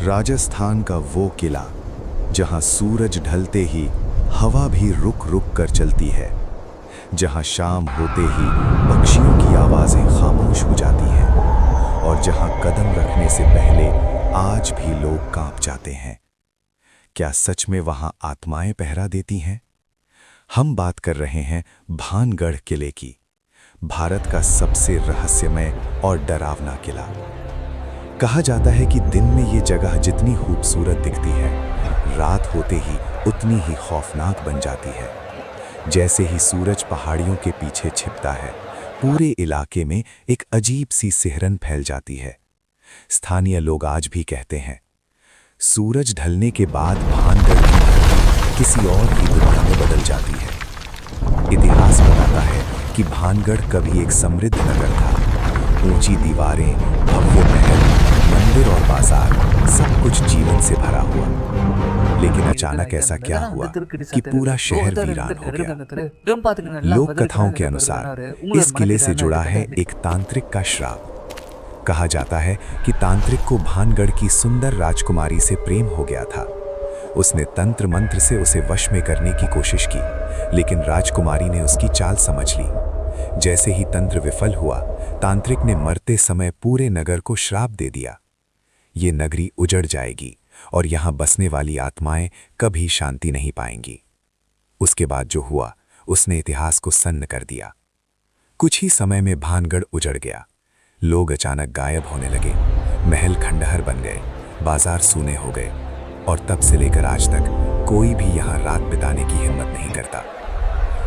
राजस्थान का वो किला जहां सूरज ढलते ही हवा भी रुक रुक कर चलती है, जहां शाम होते ही पक्षियों की आवाजें खामोश हो जाती हैं और जहां कदम रखने से पहले आज भी लोग कांप जाते हैं। क्या सच में वहां आत्माएं पहरा देती हैं? हम बात कर रहे हैं भानगढ़ किले की, भारत का सबसे रहस्यमय और डरावना किला। कहा जाता है कि दिन में ये जगह जितनी खूबसूरत दिखती है, रात होते ही उतनी ही खौफनाक बन जाती है। जैसे ही सूरज पहाड़ियों के पीछे छिपता है, पूरे इलाके में एक अजीब सी सिहरन फैल जाती है। स्थानीय लोग आज भी कहते हैं, सूरज ढलने के बाद भानगढ़ की धरती किसी और ही दुनिया में बदल जाती है। इतिहास बताता है कि भानगढ़ कभी एक समृद्ध नगर था। ऊंची दीवारें, भव्य महल, मंदिर और बाजार, सब कुछ जीवन से भरा हुआ। लेकिन अचानक ऐसा क्या हुआ कि पूरा शहर वीरान हो गया। लोक कथाओं के अनुसार इस किले से जुड़ा है एक तांत्रिक का श्राप। कहा जाता है कि तांत्रिक को भानगढ़ की सुंदर राजकुमारी से प्रेम हो गया था। उसने तंत्र मंत्र से उसे वश में करने की कोशिश की, लेकिन राजकुमारी ने उसकी चाल समझ ली। जैसे ही तंत्र विफल हुआ, तांत्रिक ने मरते समय पूरे नगर को श्राप दे दिया। ये नगरी उजड़ जाएगी और यहां बसने वाली आत्माएं कभी शांति नहीं पाएंगी। उसके बाद जो हुआ, उसने इतिहास को सन्न कर दिया। कुछ ही समय में भानगढ़ उजड़ गया। लोग अचानक गायब होने लगे, महल खंडहर बन गए, बाजार सूने हो गए और तब से लेकर आज तक कोई भी यहां रात बिताने की हिम्मत नहीं करता।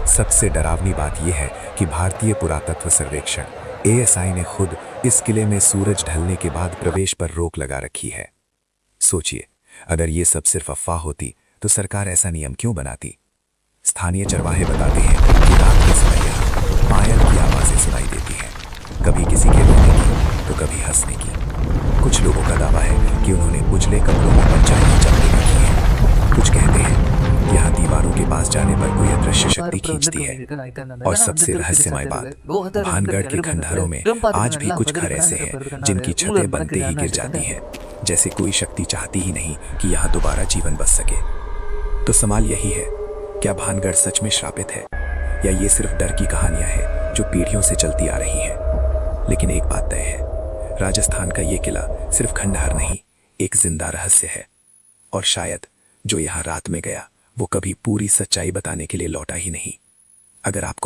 सबसे डरावनी बात यह है कि भारतीय पुरातत्व सर्वेक्षण ASI ने खुद इस किले में सूरज ढलने के बाद प्रवेश पर रोक लगा रखी है। सोचिए, अगर ये सब सिर्फ अफवाह होती तो सरकार ऐसा नियम क्यों बनाती? स्थानीय चरवाहे बताते हैं कि रात के समय यहाँ पायल की आवाजें सुनाई देती हैं, कभी किसी के रोने की तो कभी हंसने की। कुछ लोगों का दावा है कि उन्होंने उजले कपड़ों में परछाइयां चलते देखी हैं। कुछ कहते हैं कि यहाँ दीवारों के पास जाने पर कोई अदृश्य शक्ति खींचती है। और सबसे रहस्यमय बात, भानगढ़ के खंडहरों में आज भी कुछ घर ऐसे हैं जिनकी छतें बनते ही गिर जाती हैं, जैसे कोई शक्ति चाहती ही नहीं कि यहाँ दोबारा जीवन बस सके। तो सवाल यही है, क्या भानगढ़ सच में श्रापित है या ये सिर्फ डर की कहानियां हैं जो पीढ़ियों से चलती आ रही हैं? लेकिन एक बात तय है, राजस्थान का ये किला सिर्फ खंडहर नहीं, एक जिंदा रहस्य है। और शायद जो यहाँ रात में गया वो कभी पूरी सच्चाई बताने के लिए लौटा ही नहीं। अगर आपको